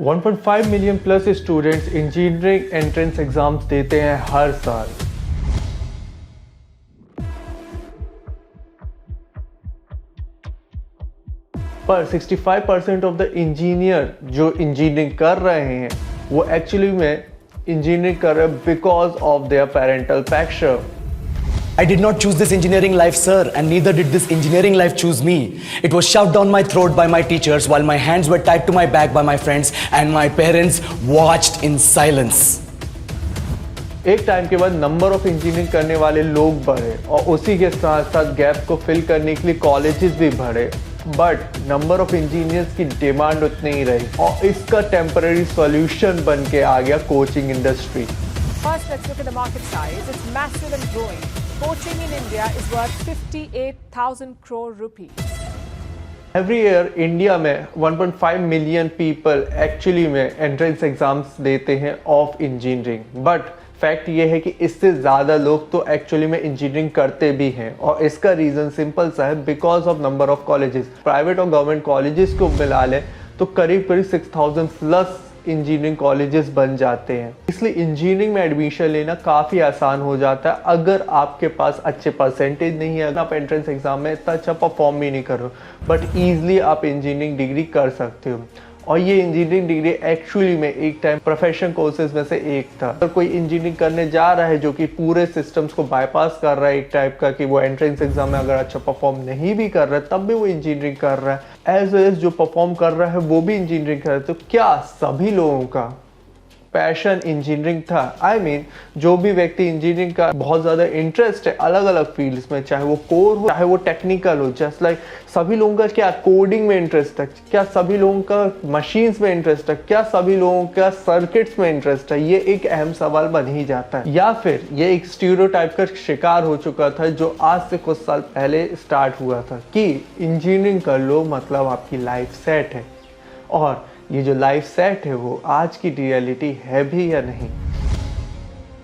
1.5 million plus students engineering entrance exams देते हैं हर साल। पर 65% ऑफ द इंजीनियर जो इंजीनियरिंग कर रहे हैं वो एक्चुअली में इंजीनियरिंग कर रहे हैं because of there parental pressure. I did not choose this engineering life, sir, and neither did this engineering life choose me. It was shoved down my throat by my teachers while my hands were tied to my back by my friends and my parents watched in silence. एक time के बाद number of engineering करने वाले लोग बढ़े और उसी के साथ साथ गैप को फिल करने के लिए कॉलेजेस भी बढ़े, बट नंबर ऑफ इंजीनियर्स की डिमांड उतनी ही रही और इसका टेम्पररी सॉल्यूशन बन के आ गया coaching industry. First, let's look at the market size. It's massive and growing. Coaching in India is worth 58,000 crore rupees. Every year India में 1.5 मिलियन पीपल एक्चुअली में एंट्रेंस एग्जाम्स देते हैं ऑफ इंजीनियरिंग, बट फैक्ट ये है कि इससे ज़्यादा लोग तो एक्चुअली में इंजीनियरिंग करते भी हैं और इसका रीज़न सिंपल सा है, because of number of colleges. Private और गवर्नमेंट कॉलेजेस को मिला लें तो करीब 6,000 प्लस इंजीनियरिंग कॉलेजेस बन जाते हैं। इसलिए इंजीनियरिंग में एडमिशन लेना काफ़ी आसान हो जाता है अगर आपके पास अच्छे परसेंटेज नहीं है, आप एंट्रेंस एग्जाम में इतना अच्छा परफॉर्म भी नहीं कर रहे हो, बट ईजिली आप इंजीनियरिंग डिग्री कर सकते हो। और ये इंजीनियरिंग डिग्री एक्चुअली में एक टाइम प्रोफेशनल कोर्सेज में से एक था। अगर कोई इंजीनियरिंग करने जा रहा है जो कि पूरे सिस्टम्स को बाईपास कर रहा है, एक टाइप का कि वो एंट्रेंस एग्जाम में अगर अच्छा परफॉर्म नहीं भी कर रहा है तब भी वो इंजीनियरिंग कर रहा है, एज वेल एज जो परफॉर्म कर रहा है वो भी इंजीनियरिंग कर रहा है, तो क्या सभी लोगों का पैशन इंजीनियरिंग था? आई मीन जो भी व्यक्ति इंजीनियरिंग का बहुत ज़्यादा इंटरेस्ट है अलग अलग फील्ड्स में, चाहे वो कोर हो चाहे वो टेक्निकल हो, जस्ट लाइक सभी लोगों का क्या कोडिंग में इंटरेस्ट है, क्या सभी लोगों का मशीन्स में इंटरेस्ट है, क्या सभी लोगों का सर्किट्स में इंटरेस्ट है, ये एक अहम सवाल बन ही जाता है। या फिर ये एक स्टीरियोटाइप का शिकार हो चुका था जो आज से कुछ साल पहले स्टार्ट हुआ था कि इंजीनियरिंग कर लो मतलब आपकी लाइफ सेट है, और ये जो लाइफ सेट है वो आज की रियलिटी है भी या नहीं।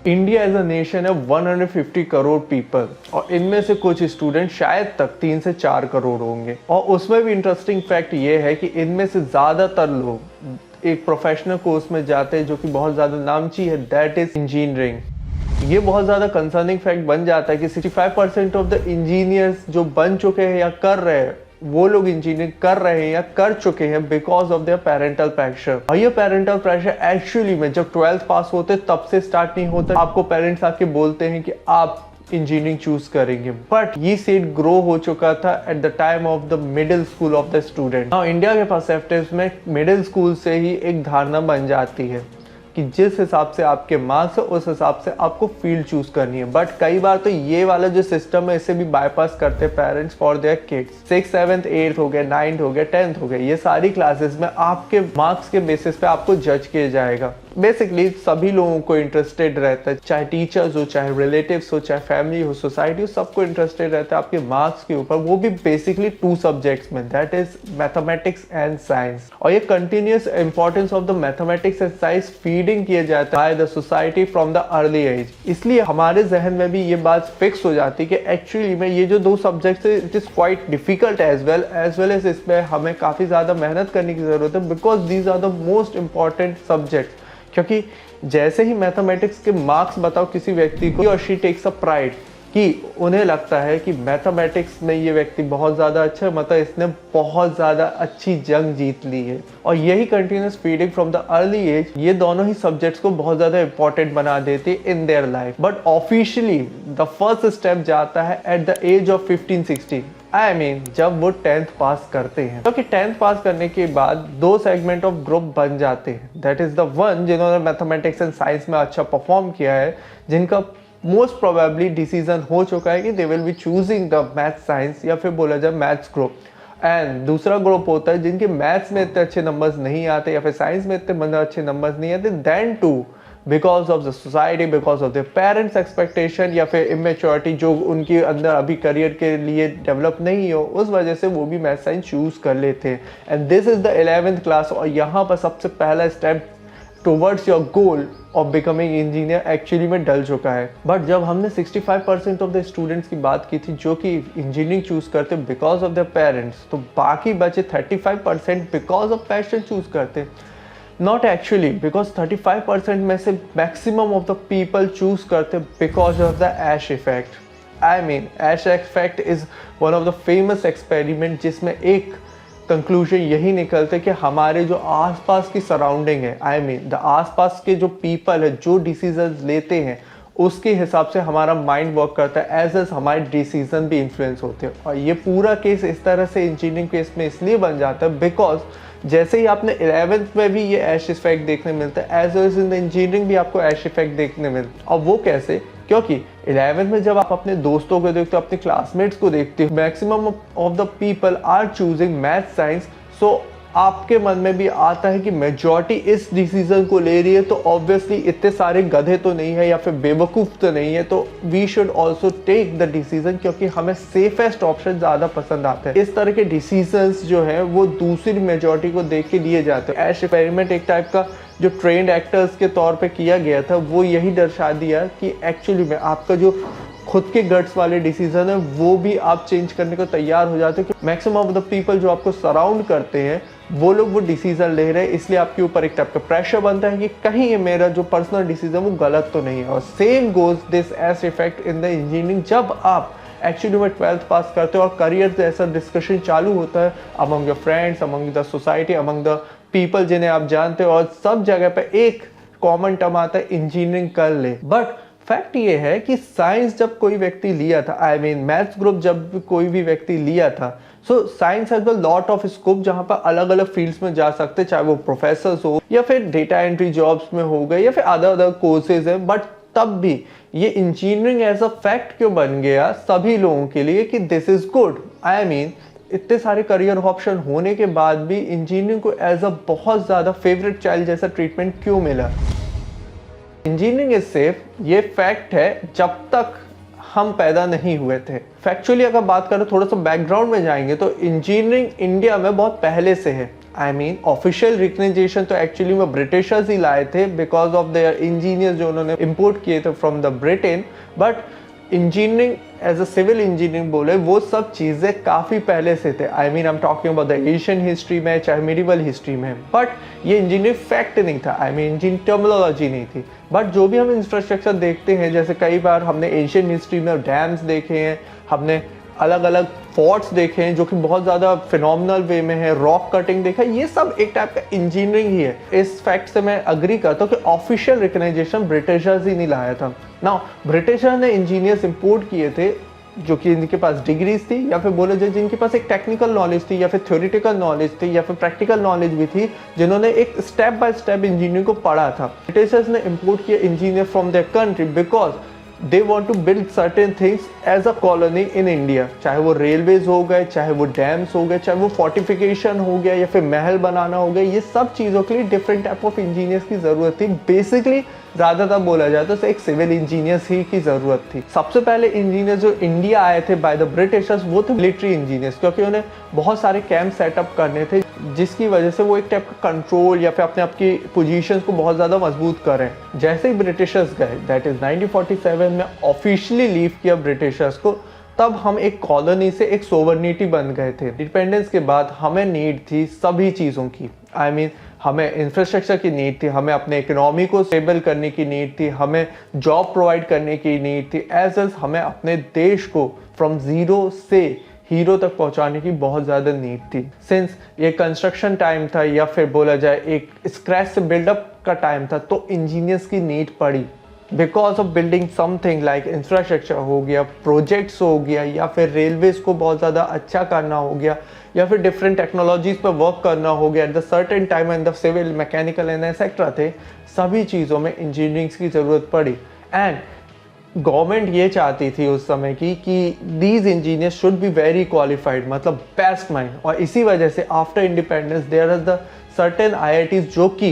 इंडिया एज अ नेशन है 150 करोड़ पीपल और इनमें से कुछ स्टूडेंट शायद तक 3 से 4 करोड़ होंगे, और उसमें भी इंटरेस्टिंग फैक्ट ये है कि इनमें से ज़्यादातर लोग एक प्रोफेशनल कोर्स में जाते हैं जो कि बहुत ज़्यादा नामची है, दैट इज इंजीनियरिंग। ये बहुत ज़्यादा कंसर्निंग फैक्ट बन जाता है कि 65% ऑफ द इंजीनियर्स जो बन चुके हैं या कर रहे हैं वो लोग इंजीनियरिंग कर रहे हैं या कर चुके हैं because of there parental pressure. और ये पेरेंटल प्रेशर एक्चुअली में जब 12th पास होते तब से स्टार्ट नहीं होता। आपको पेरेंट्स आके बोलते हैं कि आप इंजीनियरिंग चूज करेंगे, बट ये सीट ग्रो हो चुका था at the time of the middle school of the student. Now India के पर्सपेक्टिव में मिडिल स्कूल से ही एक धारणा बन जाती है कि जिस हिसाब से आपके मार्क्स है उस हिसाब से आपको फील्ड चूज करनी है, बट कई बार तो ये वाला जो सिस्टम है इसे भी बाईपास करते हैं parents for their kids. 6th 7th 8th हो गया, 9th हो गया, 10th हो गया, ये सारी क्लासेस में आपके मार्क्स के बेसिस पे आपको जज किया जाएगा। बेसिकली सभी लोगों को इंटरेस्टेड रहता है, चाहे टीचर्स हो, चाहे रिलेटिव्स हो, चाहे फैमिली हो, सोसाइटी हो, सबको इंटरेस्टेड रहता है आपके मार्क्स के ऊपर, वो भी बेसिकली 2 सब्जेक्ट्स में, that is mathematics and science. और ये continuous importance of the mathematics and science feeding किया जाता है by the society from the early age. इसलिए हमारे जहन में भी ये बात फिक्स हो जाती है कि एक्चुअली में ये जो 2 सब्जेक्ट्स है it is quite difficult as well as इसमें हमें काफी ज्यादा मेहनत करने की जरूरत है, because these are the most important subject. क्योंकि जैसे ही मैथमेटिक्स के मार्क्स बताओ किसी व्यक्ति को, और शी टेक्स अ प्राइड कि उन्हें लगता है कि मैथमेटिक्स में ये व्यक्ति बहुत ज़्यादा अच्छा है, मतलब इसने बहुत ज़्यादा अच्छी जंग जीत ली है। और यही continuous feeding from the early age ये दोनों ही सब्जेक्ट्स को बहुत ज़्यादा इंपॉर्टेंट बना देती है in their life. But officially the first step जाता है at the age of 15-16, I mean जब वो 10th पास करते हैं। क्योंकि 10th पास करने के बाद 2 सेगमेंट ऑफ ग्रुप बन जाते हैं, दैट इज द वन जिन्होंने मैथमेटिक्स एंड साइंस में अच्छा परफॉर्म किया है, जिनका मोस्ट प्रोबेबली डिसीजन हो चुका है कि they will be choosing the math science या फिर बोला जाए मैथ्स ग्रुप। एंड दूसरा ग्रुप होता है जिनके मैथ्स में इतने अच्छे नंबर्स नहीं आते या फिर साइंस में इतने अच्छे नंबर्स नहीं आते, then to because of the society, because of the parents expectation या फिर इमेच्योरिटी जो उनके अंदर अभी करियर के लिए डेवलप नहीं हो, उस वजह से वो भी मैथ साइंस चूज कर लेते हैं। And this is the 11th class, और यहाँ पर सबसे पहला step towards your goal of becoming engineer actually में डल चुका है। बट जब हमने 65% ऑफ द स्टूडेंट्स की बात की थी जो कि इंजीनियरिंग चूज करते बिकॉज ऑफ देयर पेरेंट्स, तो बाकी बचे 35% बिकॉज ऑफ पैशन चूज करते। नॉट एक्चुअली, बिकॉज 35% में से maximum of the people choose करते because of the Asch effect. I mean Asch effect is one of the famous experiment जिसमें एक conclusion यही निकलते कि हमारे जो आसपास की सराउंडिंग है, आई मीन द आसपास के जो पीपल है जो डिसीजंस लेते हैं उसके हिसाब से हमारा माइंड वर्क करता है, एज हमारे डिसीजन भी इन्फ्लुएंस होते हैं। और ये पूरा केस इस तरह से इंजीनियरिंग केस में इसलिए बन जाता है बिकॉज जैसे ही आपने 11th में भी ये ऐश इफेक्ट देखने मिलता है, as well as in the engineering भी आपको ऐश इफेक्ट देखने मिलता है। और वो कैसे? क्योंकि 11th में जब आप अपने दोस्तों को देखते हो, अपने क्लासमेट्स को देखते हो, maximum of the people are choosing math science, so आपके मन में भी आता है कि मेजॉरिटी इस डिसीजन को ले रही है, तो ऑब्वियसली इतने सारे गधे तो नहीं है या फिर बेवकूफ़ तो नहीं है, तो we should also take the decision, क्योंकि हमें सेफेस्ट ऑप्शन ज़्यादा पसंद आता है। इस तरह के डिसीजंस जो है वो दूसरी मेजॉरिटी को देख के लिए जाते हैं। ऐश एक्सपेरिमेंट एक टाइप का जो ट्रेंड एक्टर्स के तौर पे किया गया था, वो यही दर्शा दिया कि एक्चुअली में आपका जो खुद के गट्स वाले डिसीजन है वो भी आप चेंज करने को तैयार हो जाते हो कि मैक्सिमम ऑफ द पीपल जो आपको सराउंड करते हैं वो लोग वो डिसीजन ले रहे हैं, इसलिए आपके ऊपर एक टाइप का प्रेशर बनता है कि कहीं ये मेरा जो पर्सनल डिसीजन वो गलत तो नहीं है। और same goes this S effect in the engineering. जब आप एक्चुअली में 12th पास करते हो और करियर जैसा डिस्कशन चालू होता है among your friends, among the society, among the people जिन्हें आप जानते हो, और सब जगह पे एक कॉमन टर्म आता है इंजीनियरिंग कर ले। बट फैक्ट ये है कि साइंस जब कोई व्यक्ति लिया था, आई मीन मैथ्स ग्रुप जब कोई भी व्यक्ति लिया था, so science has a lot of scope जहाँ पर अलग अलग फील्ड्स में जा सकते, चाहे वो प्रोफेसर्स हो या फिर डेटा एंट्री जॉब्स में हो गए या फिर अदर कोर्सेज है। बट तब भी ये इंजीनियरिंग एज अ फैक्ट क्यों बन गया सभी लोगों के लिए कि this is good? I mean इतने सारे करियर ऑप्शन होने के बाद भी इंजीनियरिंग को एज अ बहुत ज़्यादा फेवरेट चाइल्ड जैसा ट्रीटमेंट क्यों मिला? इंजीनियरिंग इज सेफ, ये फैक्ट है जब तक हम पैदा नहीं हुए थे। फैक्चुअली अगर बात करें, थोड़ा सा बैकग्राउंड में जाएंगे तो इंजीनियरिंग इंडिया में बहुत पहले से है। आई मीन ऑफिशियल रिकग्नाइजेशन तो एक्चुअली में ब्रिटिशर्स ही लाए थे बिकॉज ऑफ देयर इंजीनियर्स जो उन्होंने इम्पोर्ट किए थे from the Britain. But engineering as a civil engineering बोले वो सब चीज़ें काफ़ी पहले से थे। I mean I am talking about the Asian history में, चाहे मिडिवल हिस्ट्री में। बट ये इंजीनियरिंग फैक्ट नहीं था, आई मीन इंजीनियरिंग टर्मिनोलॉजी नहीं थी। बट जो भी हम इंफ्रास्ट्रक्चर देखते हैं, जैसे कई बार हमने एशियन हिस्ट्री में डैम्स देखे हैं, हमने अलग अलग फोर्ट्स देखे हैं जो कि बहुत ज़्यादा फिनोमिनल वे में है, रॉक कटिंग देखा, ये सब एक टाइप का इंजीनियरिंग ही है। इस फैक्ट से मैं अग्री करता हूँ कि ऑफिशियल रिकग्नाइजेशन ब्रिटिशर्स ही नहीं लाया था। नाउ ब्रिटिशर ने इंजीनियर्स इंपोर्ट किए थे जो कि इनके पास डिग्रीज थी, या फिर बोले जाए जिनके पास एक टेक्निकल नॉलेज थी या फिर थ्योरेटिकल नॉलेज थी या फिर प्रैक्टिकल नॉलेज भी थी, जिन्होंने एक स्टेप बाय स्टेप इंजीनियरिंग को पढ़ा था। ब्रिटिशर्स ने इंपोर्ट किया engineer from their country because they want to build certain things as a colony in India, चाहे वो रेलवेज हो गए, चाहे वो डैम्स हो गए, चाहे वो फोर्टिफिकेशन हो गया या फिर महल बनाना हो गया। ये सब चीज़ों के लिए डिफरेंट टाइप ऑफ इंजीनियर्स की ज़रूरत थी। बेसिकली ज़्यादातर बोला जाए तो एक सिविल इंजीनियर्स ही की ज़रूरत थी। सबसे पहले इंजीनियर जो इंडिया आए थे बाय द ब्रिटिशर्स वो थे मिलिट्री इंजीनियर्स, क्योंकि उन्हें बहुत सारे कैंप सेटअप करने थे जिसकी वजह से वो एक टाइप का कंट्रोल या फिर अपने आपकी पोजीशंस को बहुत ज़्यादा मजबूत करें। जैसे ही ब्रिटिशर्स गए, दैट इज़ 1947 में ऑफिशियली लीव किया ब्रिटिशर्स को, तब हम एक कॉलोनी से एक सोवर्निटी बन गए थे। इंडिपेंडेंस के बाद हमें नीड थी सभी चीज़ों की। आई मीन हमें इंफ्रास्ट्रक्चर की नीड थी, हमें अपने इकोनॉमी को स्टेबल करने की नीड थी, हमें जॉब प्रोवाइड करने की नीड थी, एज वेल हमें अपने देश को फ्रॉम ज़ीरो से हीरो तक पहुंचाने की बहुत ज़्यादा नीड थी। सिंस ये कंस्ट्रक्शन टाइम था या फिर बोला जाए एक स्क्रैच से बिल्डअप का टाइम था, तो इंजीनियर्स की नीड पड़ी because of building something like infrastructure हो गया, प्रोजेक्ट्स हो गया, या फिर रेलवेज को बहुत ज़्यादा अच्छा करना हो गया, या फिर डिफरेंट टेक्नोलॉजीज पर वर्क करना हो गया at the certain time and the civil mechanical and etcetera थे। सभी चीज़ों में इंजीनियरिंग की ज़रूरत पड़ी एंड गवर्नमेंट ये चाहती थी उस समय की कि these engineers should be very qualified, मतलब बेस्ट माइंड। और इसी वजह से after independence there is the certain IITs जो कि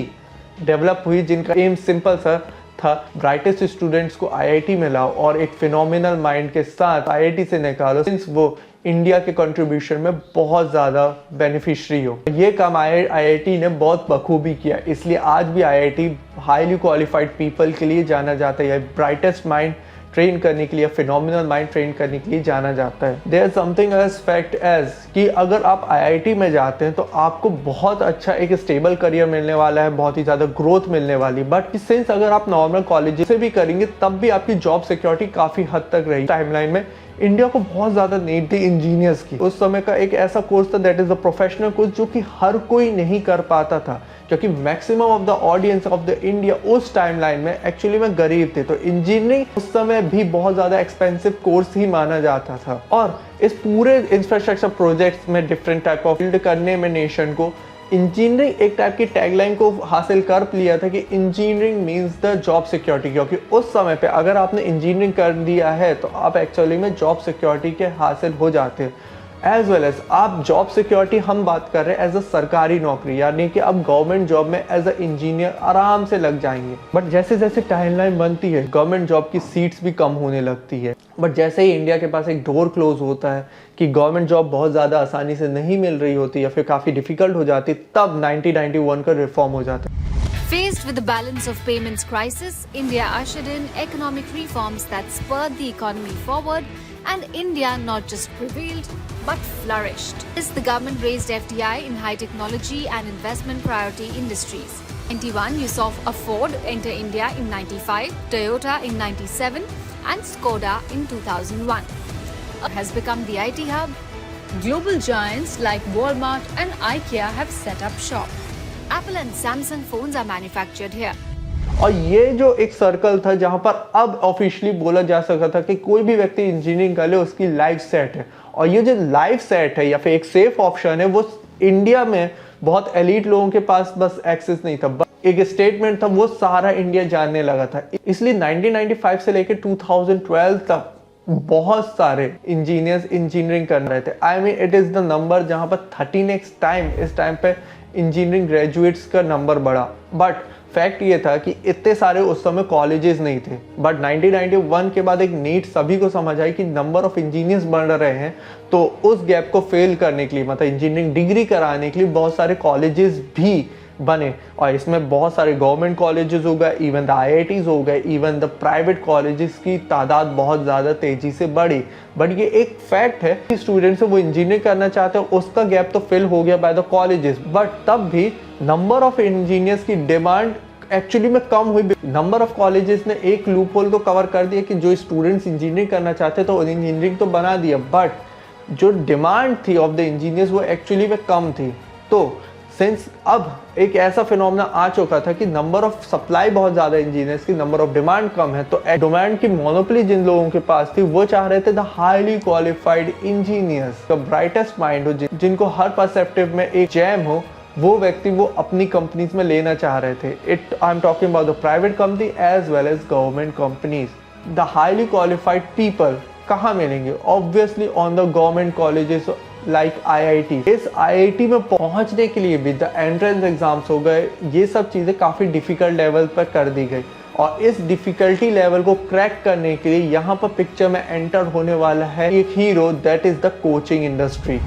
डेवलप हुई, जिनका एम सिंपल सा था, ब्राइटेस्ट स्टूडेंट्स को IIT में लाओ और एक फिनोमिनल माइंड के साथ IIT से निकालो, सिंस वो इंडिया के कंट्रीब्यूशन में बहुत ज़्यादा बेनिफिशरी हो। ये काम IIT ने बहुत बखूबी किया, इसलिए आज भी IIT हाईली क्वालिफाइड पीपल के लिए जाना जाता है, ब्राइटेस्ट माइंड ट्रेन करने के लिए, फिनोमिनल माइंड ट्रेन करने के लिए जाना जाता है। There is something as fact as कि अगर आप IIT में जाते हैं तो आपको बहुत अच्छा एक स्टेबल करियर मिलने वाला है, बहुत ही ज़्यादा ग्रोथ मिलने वाली। बट सिंस अगर आप नॉर्मल कॉलेज से भी करेंगे तब भी आपकी जॉब सिक्योरिटी काफ़ी हद तक रही। टाइमलाइन में इंडिया को बहुत ज़्यादा नीड थी इंजीनियर्स की। उस समय का एक ऐसा कोर्स था that is the professional course जो कि हर कोई नहीं कर पाता था, क्योंकि maximum of the audience of the India उस टाइमलाइन में एक्चुअली में गरीब थे। तो इंजीनियरिंग उस समय भी बहुत ज़्यादा एक्सपेंसिव कोर्स ही माना जाता था। और इस पूरे इंफ्रास्ट्रक्चर प्रोजेक्ट्स में डिफरेंट टाइप ऑफ फील्ड करने में नेशन को इंजीनियरिंग एक टाइप की टैगलाइन को हासिल कर लिया था कि engineering means the job security, क्योंकि उस समय पे अगर आपने इंजीनियरिंग कर दिया है तो आप एक्चुअली में जॉब सिक्योरिटी के हासिल हो जाते हैं। एज वेल एज आप जॉब सिक्योरिटी हम बात कर रहे हैं एज अ सरकारी नौकरी, यानी कि आप गवर्नमेंट जॉब में एज अ इंजीनियर आराम से लग जाएंगे। बट जैसे जैसे टाइमलाइन बनती है गवर्नमेंट जॉब की सीट्स भी कम होने लगती है। बट जैसे ही इंडिया के पास एक डोर क्लोज होता है कि गवर्नमेंट जॉब बहुत ज़्यादा आसानी से नहीं मिल रही होती या फिर काफ़ी डिफिकल्ट हो जाती, तब 1991 का रिफॉर्म हो जाता है। Faced with the balance of payments crisis, India ushered in economic reforms that spurred the economy forward, and India not just prevailed but flourished. This, the government raised FDI in high technology and investment priority industries. In 91, you saw a Ford enter India in 95, Toyota in 97, and Skoda in 2001. It has become the IT hub. Global giants like Walmart and IKEA have set up shop. Apple and Samsung phones are manufactured here. और ये जो एक circle था जहां पर अब officially बोला जा सका था कि कोई भी व्यक्ति इंजीनियरिंग कर ले उसकी लाइफ सेट है। और ये जो लाइफ सेट है या फिर एक सेफ ऑप्शन है वो इंडिया में बहुत एलीट लोगों के पास बस एक्सेस नहीं था, एक स्टेटमेंट था, वो सारा इंडिया जानने लगा था। इसलिए 1995 से लेकर 2012 तक बहुत सारे इंजीनियर्स इंजीनियरिंग कर रहे थे। I mean it is the number जहाँ पर 13x टाइम इस टाइम पे इंजीनियरिंग ग्रेजुएट्स का नंबर बढ़ा। बट फैक्ट ये था कि इतने सारे उस समय कॉलेजेस नहीं थे। बट 1991 के बाद एक नीड सभी को समझ आई कि नंबर ऑफ इंजीनियर्स बढ़ रहे हैं, तो उस गैप को फिल करने के लिए, मतलब इंजीनियरिंग डिग्री कराने के लिए बहुत सारे कॉलेजेस भी बने। और इसमें बहुत सारे गवर्नमेंट कॉलेजेस हो गए, इवन द IITs हो गए, इवन द प्राइवेट कॉलेजेस की तादाद बहुत ज़्यादा तेज़ी से बढ़ी। बट ये एक फैक्ट है कि स्टूडेंट्स वो इंजीनियर करना चाहते हैं, उसका गैप तो फिल हो गया बाय द कॉलेजेस। बट तब भी नंबर ऑफ इंजीनियर्स की डिमांड एक्चुअली में कम हुई। नंबर ऑफ कॉलेजेस ने एक लूप होल तो कवर कर दिया कि जो स्टूडेंट्स इंजीनियरिंग करना चाहते तो इंजीनियरिंग तो बना दिया, बट जो डिमांड थी ऑफ द इंजीनियर्स वो एक्चुअली में कम थी। तो सिंस अब एक ऐसा फिनोमेना आ चुका था कि नंबर ऑफ सप्लाई बहुत ज़्यादा इंजीनियर्स की, नंबर ऑफ डिमांड कम है, तो डिमांड की मोनोपोली जिन लोगों के पास थी वो चाह रहे थे the highly qualified engineers, the brightest mind हो, जिनको हर परसेप्टिव में एक जैम हो, वो व्यक्ति वो अपनी कंपनीज में लेना चाह रहे थे। I am talking about the private company as well as government companies. The highly qualified people कहाँ मिलेंगे? Obviously on the government colleges like IIT। इस IIT में पहुंचने के लिए भी द एंट्रेंस एग्जाम्स हो गए, ये सब चीज़ें काफ़ी डिफिकल्ट लेवल पर कर दी गई। और इस डिफिकल्टी लेवल को क्रैक करने के लिए यहाँ पर पिक्चर में एंटर होने वाला है एक hero, that is the coaching industry.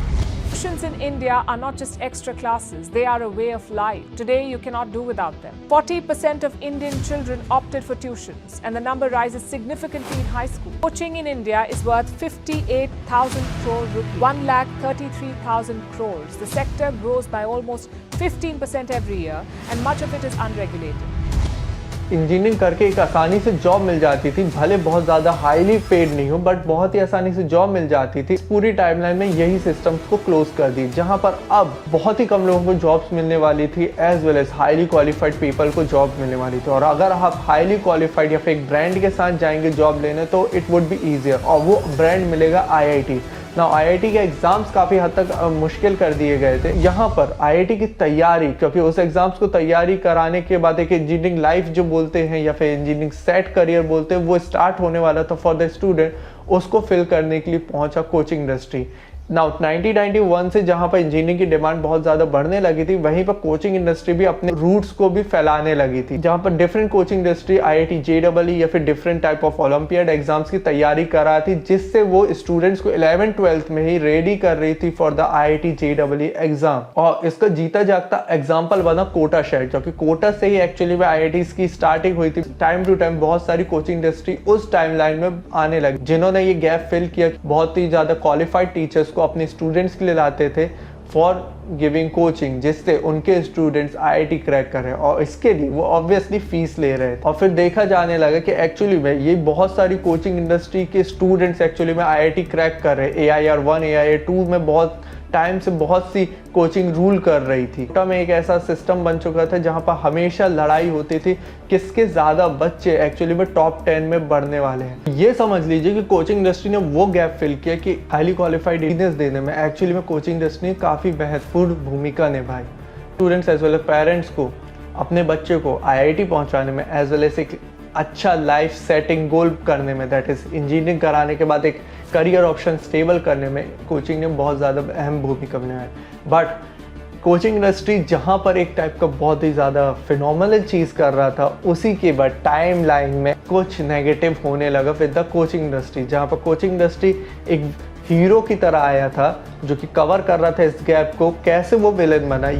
Tuitions in India are not just extra classes, they are a way of life. Today you cannot do without them. 40% of Indian children opted for tuitions and the number rises significantly in high school. Coaching in India is worth 58,000 crore rupees, 1,33,000 crores. The sector grows by almost 15% every year and much of it is unregulated. Engineering करके एक आसानी से job मिल जाती थी, भले बहुत ज़्यादा highly paid नहीं हो, बट बहुत ही आसानी से जॉब मिल जाती थी। इस पूरी टाइमलाइन में यही सिस्टम्स को क्लोज कर दी, जहां पर अब बहुत ही कम लोगों को जॉब्स मिलने वाली थी, as well as highly qualified people को जॉब मिलने वाली थी। और अगर आप हाईली क्वालिफाइड या फिर एक ब्रांड के साथ जाएंगे जॉब लेने तो इट वुड बी ईजियर, और वो ब्रांड मिलेगा IIT। ना IIT के एग्जाम्स काफ़ी हद तक मुश्किल कर दिए गए थे। यहाँ पर IIT की तैयारी, क्योंकि उस एग्जाम्स को तैयारी कराने के बाद एक इंजीनियरिंग लाइफ जो बोलते हैं या फिर इंजीनियरिंग सेट करियर बोलते हैं वो स्टार्ट होने वाला था फॉर द स्टूडेंट, उसको फिल करने के लिए पहुंचा कोचिंग इंडस्ट्री। नाउ 1991 से जहां पर इंजीनियरिंग की डिमांड बहुत ज़्यादा बढ़ने लगी थी, वहीं पर कोचिंग इंडस्ट्री भी अपने रूट्स को भी फैलाने लगी थी, जहां पर different coaching industry IIT JEE या फिर different type of olympiad exams की तैयारी कर रहा थी, जिससे वो स्टूडेंट्स को 11th-12th में ही रेडी कर रही थी for the IIT JEE exam. और इसका जीता जागता एग्जाम्पल बना कोटा शहर, क्योंकि कोटा से ही एक्चुअली में IITs की स्टार्टिंग हुई थी। टाइम टू टाइम बहुत सारी कोचिंग इंडस्ट्री उस टाइमलाइन में आने लगी, जिन्होंने ये गैप फिल किया। बहुत ही ज़्यादा क्वालिफाइड टीचर्स को अपने स्टूडेंट्स के लिए लाते थे फॉर गिविंग कोचिंग, जिससे उनके स्टूडेंट्स IIT क्रैक कर रहे हैं, और इसके लिए वो ऑब्वियसली फीस ले रहे थे। और फिर देखा जाने लगा कि एक्चुअली में ये बहुत सारी कोचिंग इंडस्ट्री के स्टूडेंट्स एक्चुअली में IIT क्रैक कर रहे हैं। AIR-1 AIR-2 में बहुत टाइम से बहुत सी कोचिंग रूल कर रही थी। कोटा में एक ऐसा सिस्टम बन चुका था जहां पर हमेशा लड़ाई होती थी किसके ज़्यादा बच्चे एक्चुअली में टॉप 10 में बढ़ने वाले हैं। ये समझ लीजिए कि कोचिंग इंडस्ट्री ने वो गैप फिल किया कि हाईली क्वालिफाइड इंजीनियर्स देने में एक्चुअली में कोचिंग इंडस्ट्री ने काफ़ी महत्वपूर्ण भूमिका निभाई। Students as well as parents को अपने बच्चे को IIT पहुँचाने में, एज वेल एज एक अच्छा लाइफ सेटिंग गोल करने में, दैट इज़ इंजीनियरिंग कराने के बाद एक करियर ऑप्शन स्टेबल करने में कोचिंग ने बहुत ज़्यादा अहम भूमिका निभाई। बट कोचिंग इंडस्ट्री जहाँ पर एक टाइप का बहुत ही ज़्यादा फिनोमिनल चीज़ कर रहा था, उसी के बाद टाइम लाइन में कुछ नेगेटिव होने लगा विद द कोचिंग इंडस्ट्री, जहाँ पर कोचिंग इंडस्ट्री एक हीरो की तरह आया था जो कि कवर कर रहा था इस गैप को। कैसे वो विलन बना।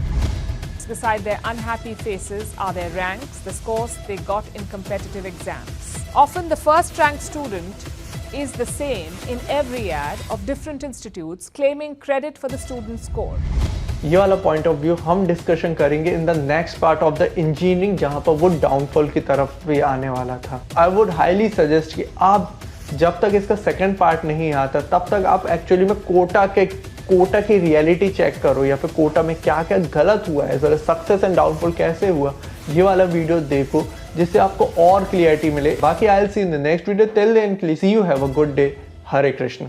Beside their unhappy faces are their ranks, the scores they got in competitive exams. Often the first ranked student is the same in every ad of different institutes claiming credit for the student's score. ये वाला point of view हम discussion करेंगे इन the next part of the engineering, जहाँ पर वो downfall की तरफ भी आने वाला था। आई वुड हाईली सजेस्ट कि आप जब तक इसका सेकंड पार्ट नहीं आता तब तक आप एक्चुअली में कोटा की रियलिटी चेक करो, या फिर कोटा में क्या क्या गलत हुआ है, जरा सक्सेस एंड डाउनफॉल कैसे हुआ, ये वाला वीडियो देखो जिससे आपको और क्लियरिटी मिले। बाकी I will see in the next video. Till then see you have a good day. Hare Krishna.